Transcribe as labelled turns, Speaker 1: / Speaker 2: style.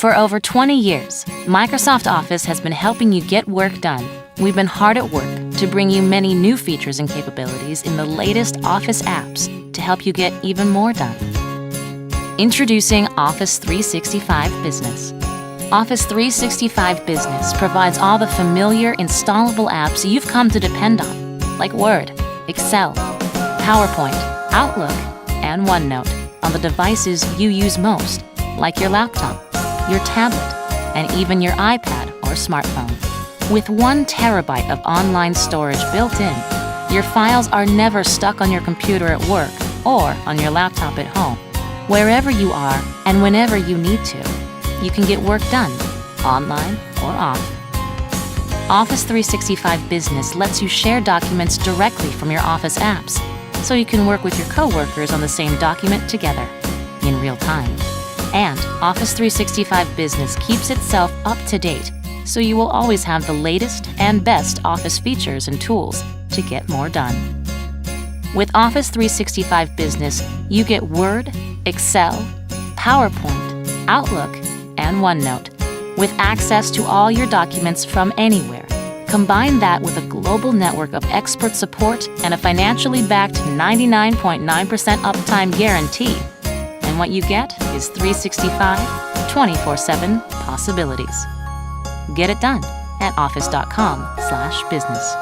Speaker 1: For over 20 years, Microsoft Office has been helping you get work done. We've been hard at work to bring you many new features and capabilities in the latest Office apps to help you get even more done. Introducing Office 365 Business. Office 365 Business provides all the familiar installable apps you've come to depend on, like Word, Excel, PowerPoint, Outlook, and OneNote on the devices you use most, like your laptop, your tablet, and even your iPad or smartphone. With 1 terabyte of online storage built in, your files are never stuck on your computer at work or on your laptop at home. Wherever you are and whenever you need to, you can get work done, online or off. Office 365 Business lets you share documents directly from your Office apps, so you can work with your coworkers on the same document together, in real time. And Office 365 Business keeps itself up to date, so you will always have the latest and best Office features and tools to get more done. With Office 365 Business, you get Word, Excel, PowerPoint, Outlook, and OneNote, with access to all your documents from anywhere. Combine that with a global network of expert support and a financially backed 99.9% uptime guarantee. And what you get is 365, 24/7 possibilities. Get it done at office.com/business.